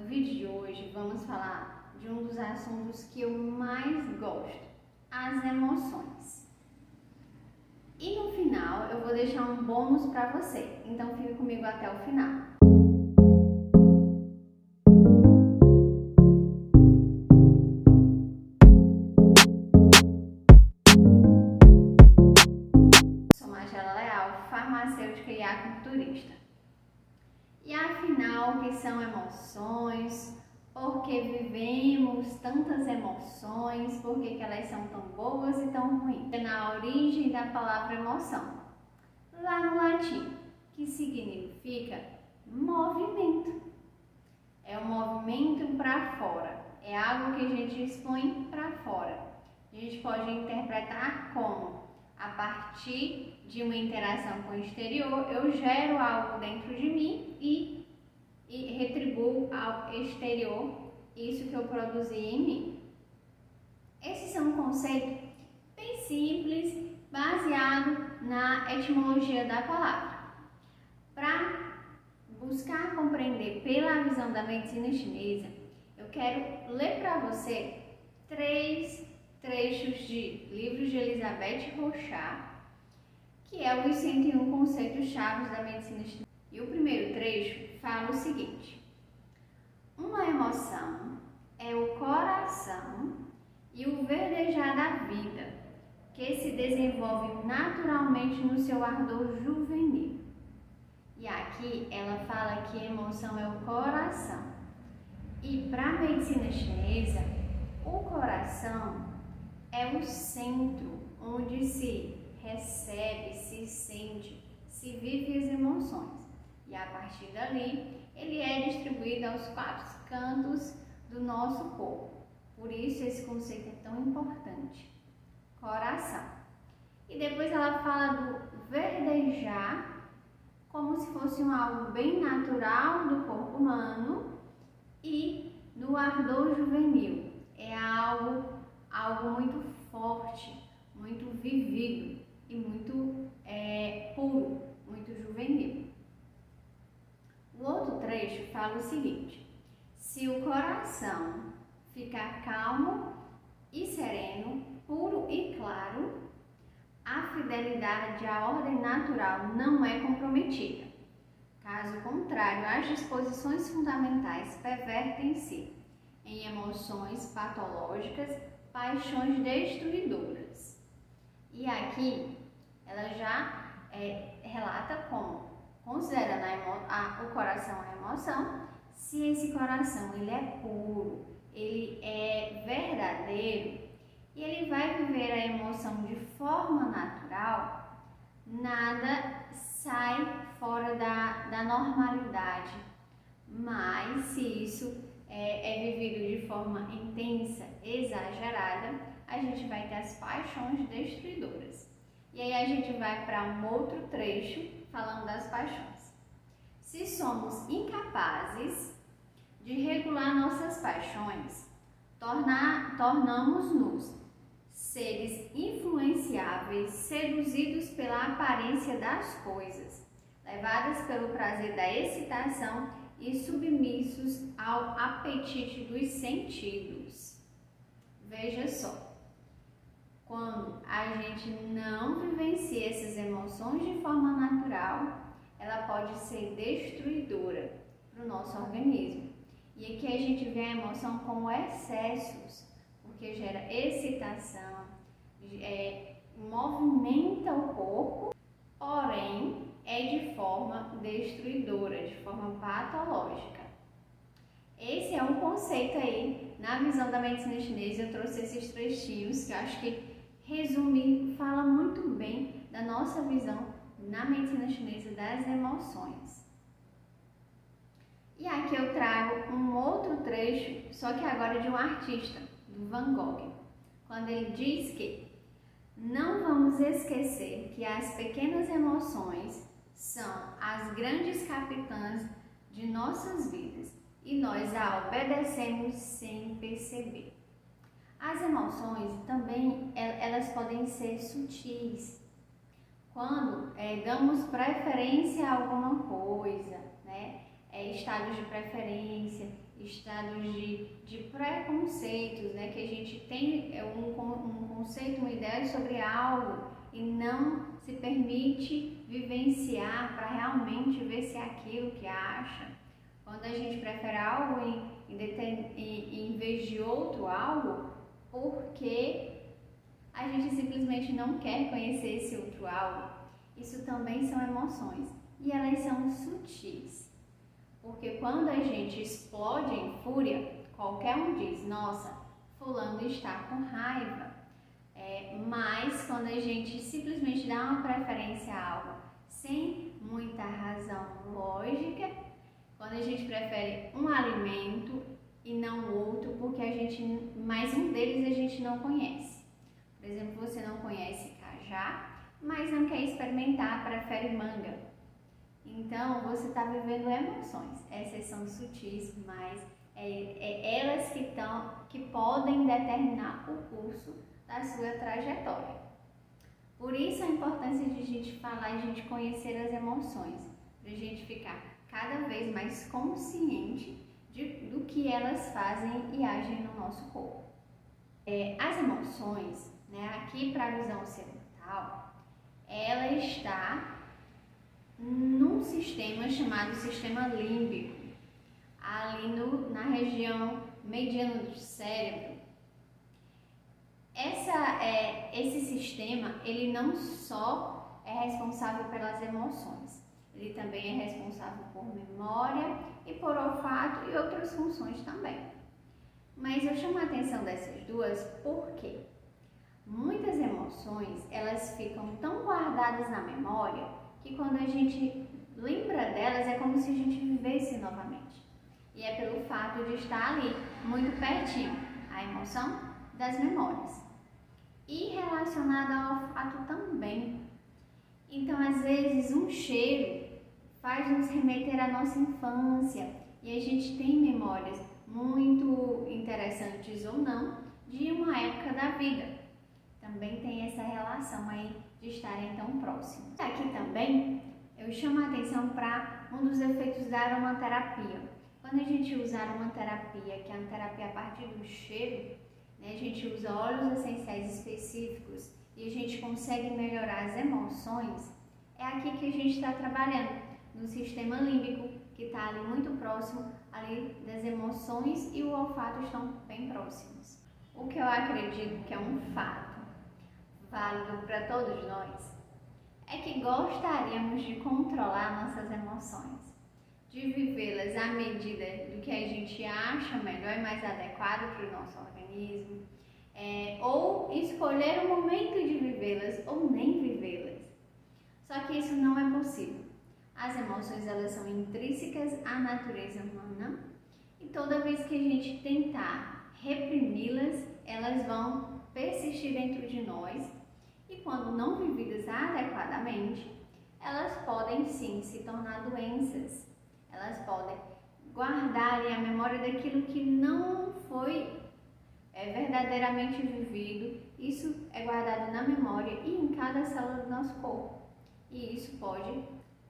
vídeo de hoje vamos falar de um dos assuntos que eu mais gosto, as emoções. E no final eu vou deixar um bônus para você, então fique comigo até o final. Sou Magela Leal, farmacêutica e acupunturista. E afinal, o que são emoções? Por que vivemos tantas emoções? Por que elas são tão boas e tão ruins? É na origem da palavra emoção, lá no latim, que significa movimento. É um movimento para fora, é algo que a gente expõe para fora. A gente pode interpretar como, a partir de uma interação com o exterior, eu gero algo dentro de mim e retribuo ao exterior isso que eu produzi em mim. Esses são um conceito bem simples, baseado na etimologia da palavra. Para buscar compreender pela visão da medicina chinesa, eu quero ler para você 3 trechos de livros de Elizabeth Rochat, que é os 101 conceitos chaves da medicina chinesa. E o primeiro trecho fala o seguinte: uma emoção é o coração e o verdejar da vida, que se desenvolve naturalmente no seu ardor juvenil. E aqui ela fala que a emoção é o coração. E para a medicina chinesa, o coração é o centro onde se recebe, se sente, se vive as emoções. E a partir dali, ele é distribuído aos 4 cantos do nosso corpo. Por isso esse conceito é tão importante. Coração. E depois ela fala do verdejar, como se fosse algo bem natural do corpo humano, e do ardor juvenil. É algo muito forte, muito vivido e muito puro, muito juvenil. O outro trecho fala o seguinte: se o coração ficar calmo e sereno, puro e claro, a fidelidade à ordem natural não é comprometida. Caso contrário, as disposições fundamentais pervertem-se em emoções patológicas, paixões destruidoras. E aqui ela já relata como, considerando o coração a emoção, se esse coração ele é puro, ele é verdadeiro e ele vai viver a emoção de forma natural, nada sai fora da normalidade. Mas se isso é vivido de forma intensa, exagerada, a gente vai ter as paixões destruidoras. E aí a gente vai para um outro trecho falando das paixões. Se somos incapazes de regular nossas paixões, tornamos-nos seres influenciáveis, seduzidos pela aparência das coisas, levadas pelo prazer da excitação e submissos ao apetite dos sentidos. Veja só, quando a gente não vivencia essas emoções de forma natural, ela pode ser destruidora para o nosso organismo. E aqui a gente vê a emoção como excessos, porque gera excitação, movimenta o corpo, porém é de forma destruidora, de forma patológica. Esse é um conceito aí, na visão da medicina chinesa. Eu trouxe esses trechinhos que eu acho que resume, fala muito bem da nossa visão na medicina chinesa das emoções. E aqui eu trago um outro trecho, só que agora de um artista, do Van Gogh, quando ele diz que não vamos esquecer que as pequenas emoções são as grandes capitãs de nossas vidas e nós a obedecemos sem perceber. As emoções também, elas podem ser sutis. Quando damos preferência a alguma coisa, né? estados de preferência, estados de preconceitos, né? Que a gente tem um conceito, uma ideia sobre algo e não se permite vivenciar para realmente ver se é aquilo que acha. Quando a gente prefere algo em vez de outro algo, porque a gente simplesmente não quer conhecer esse outro algo. Isso também são emoções e elas são sutis. Porque quando a gente explode em fúria, qualquer um diz, nossa, fulano está com raiva. Mas quando a gente simplesmente dá uma preferência a algo sem muita razão lógica, quando a gente prefere um alimento e não outro, porque mais um deles a gente não conhece. Por exemplo, você não conhece cajá, mas não quer experimentar, prefere manga. Então, você está vivendo emoções. Essas são sutis, mas elas que podem determinar o curso da sua trajetória. Por isso a importância de a gente falar e a gente conhecer as emoções, para a gente ficar cada vez mais consciente do que elas fazem e agem no nosso corpo. As emoções, né, aqui para a visão ocidental, ela está num sistema chamado sistema límbico, ali na região mediana do cérebro. Esse sistema, ele não só é responsável pelas emoções, ele também é responsável por memória e por olfato e outras funções também. Mas eu chamo a atenção dessas duas porque muitas emoções, elas ficam tão guardadas na memória que quando a gente lembra delas é como se a gente vivesse novamente. E é pelo fato de estar ali, muito pertinho, a emoção das memórias. E relacionada ao olfato também. Então, às vezes, um cheiro faz nos remeter à nossa infância e a gente tem memórias muito interessantes ou não de uma época da vida. Também tem essa relação aí de estarem tão próximos. Aqui também eu chamo a atenção para um dos efeitos da aromaterapia. Quando a gente usa a aromaterapia, que é uma terapia a partir do cheiro, né, a gente usa óleos essenciais específicos e a gente consegue melhorar as emoções, é aqui que a gente está trabalhando, no sistema límbico, que está ali muito próximo ali das emoções e o olfato estão bem próximos. O que eu acredito que é um fato válido para todos nós é que gostaríamos de controlar nossas emoções, de vivê-las à medida do que a gente acha melhor e mais adequado para o nosso organismo, ou escolher o momento de vivê-las ou nem vivê-las. Só que isso não é possível. As emoções, elas são intrínsecas à natureza humana e toda vez que a gente tentar reprimi-las, elas vão persistir dentro de nós e quando não vividas adequadamente, elas podem sim se tornar doenças. Elas podem guardar a memória daquilo que não foi verdadeiramente vivido. Isso é guardado na memória e em cada célula do nosso corpo. E isso pode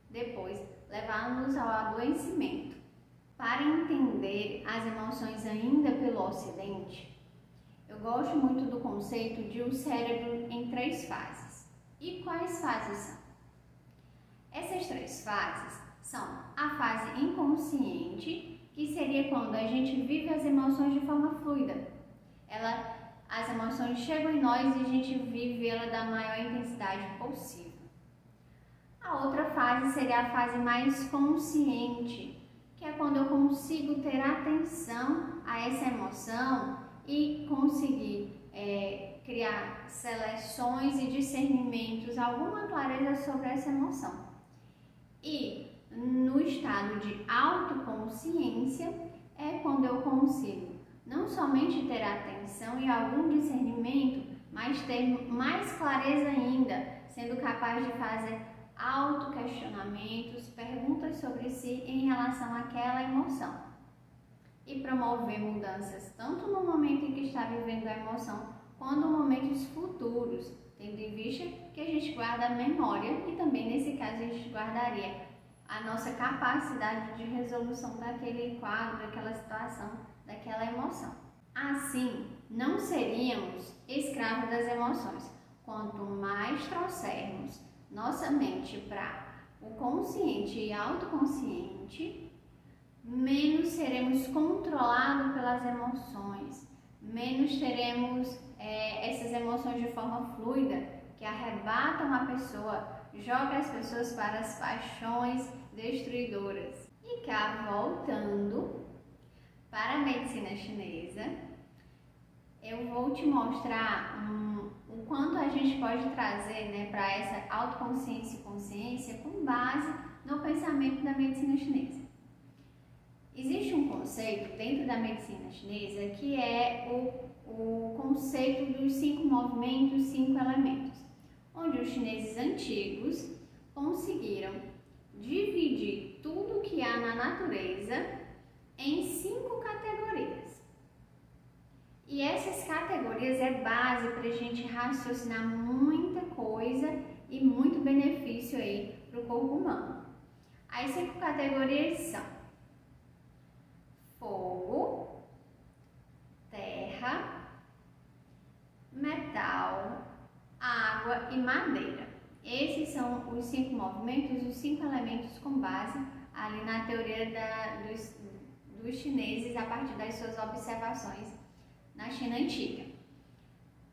depois levar-nos ao adoecimento. Para entender as emoções ainda pelo Ocidente, eu gosto muito do conceito de um cérebro em 3 fases. E quais fases são? Essas 3 fases são a fase inconsciente, que seria quando a gente vive as emoções de forma fluida. As emoções chegam em nós e a gente vive ela da maior intensidade possível. A outra fase seria a fase mais consciente, que é quando eu consigo ter atenção a essa emoção e conseguir criar seleções e discernimentos, alguma clareza sobre essa emoção. E no estado de autoconsciência é quando eu consigo não somente ter atenção e algum discernimento, mas ter mais clareza ainda, sendo capaz de fazer autoquestionamentos, perguntas sobre si em relação àquela emoção e promover mudanças tanto no momento em que está vivendo a emoção quanto em momentos futuros, tendo em vista que a gente guarda a memória e também nesse caso a gente guardaria a nossa capacidade de resolução daquele quadro, daquela situação, daquela emoção. Assim, não seríamos escravos das emoções. Quanto mais trouxermos nossa mente para o consciente e autoconsciente, menos seremos controlados pelas emoções, menos teremos essas emoções de forma fluida, que arrebatam a pessoa, joga as pessoas para as paixões destruidoras. E cá, voltando para a medicina chinesa, eu vou te mostrar o quanto a gente pode trazer, para essa autoconsciência e consciência com base no pensamento da medicina chinesa. Existe um conceito dentro da medicina chinesa que é o conceito dos 5 movimentos, 5 elementos, onde os chineses antigos conseguiram dividir tudo que há na natureza em 5 categorias. E essas categorias é base para a gente raciocinar muita coisa e muito benefício aí para o corpo humano. As 5 categorias são fogo, terra, metal, água e madeira. Esses são os 5 movimentos, os 5 elementos com base ali na teoria dos chineses a partir das suas observações na China antiga.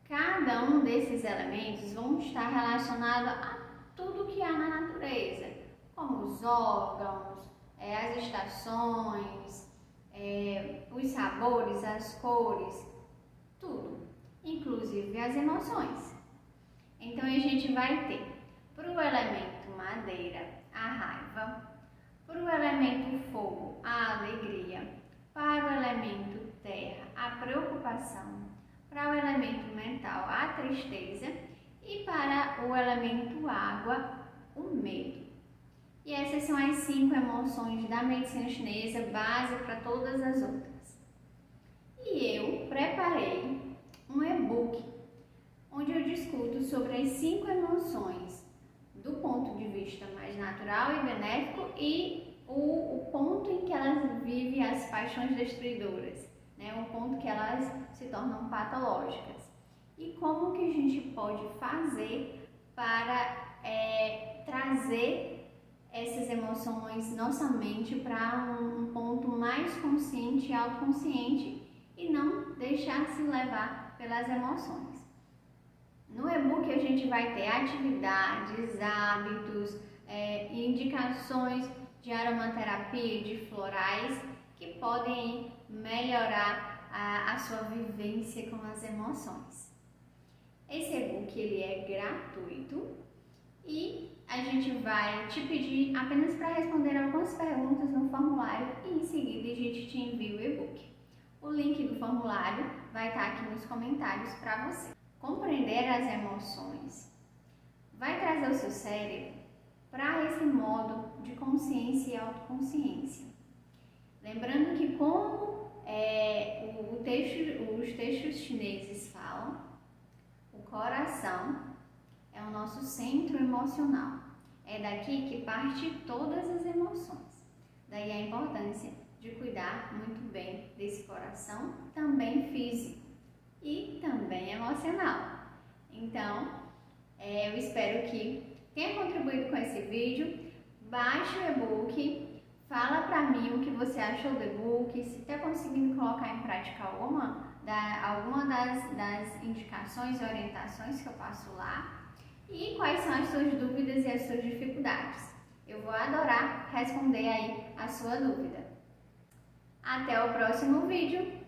Cada um desses elementos vão estar relacionado a tudo que há na natureza, como os órgãos, as estações, os sabores, as cores, tudo, inclusive as emoções. Então a gente vai ter para o elemento madeira a raiva, para o elemento fogo a alegria, para o elemento terra a preocupação, para o elemento mental a tristeza e para o elemento água o medo. E essas são as 5 emoções da medicina chinesa, base para todas as outras. E eu preparei um e-book onde eu discuto sobre as 5 emoções do ponto de vista mais natural e benéfico e o ponto em que elas vivem as paixões destruidoras, o ponto que elas se tornam patológicas. E como que a gente pode fazer para trazer essas emoções, nossa mente, para um ponto mais consciente e autoconsciente e não deixar se levar pelas emoções. No e-book a gente vai ter atividades, hábitos, indicações de aromaterapia, de florais que podem melhorar a sua vivência com as emoções. Esse e-book ele é gratuito e a gente vai te pedir apenas para responder algumas perguntas no formulário e em seguida a gente te envia o e-book. O link do formulário vai estar aqui nos comentários para você. Compreender as emoções vai trazer o seu cérebro para esse modo de consciência e autoconsciência. Lembrando que como os textos chineses falam, o coração é o nosso centro emocional. É daqui que parte todas as emoções. Daí a importância de cuidar muito bem desse coração, também físico e também emocional. Então, eu espero que tenha contribuído com esse vídeo. Baixe o e-book, fala para mim o que você achou do e-book, se está conseguindo colocar em prática alguma das indicações e orientações que eu passo lá e quais são as suas dúvidas e as suas dificuldades. Eu vou adorar responder aí a sua dúvida. Até o próximo vídeo!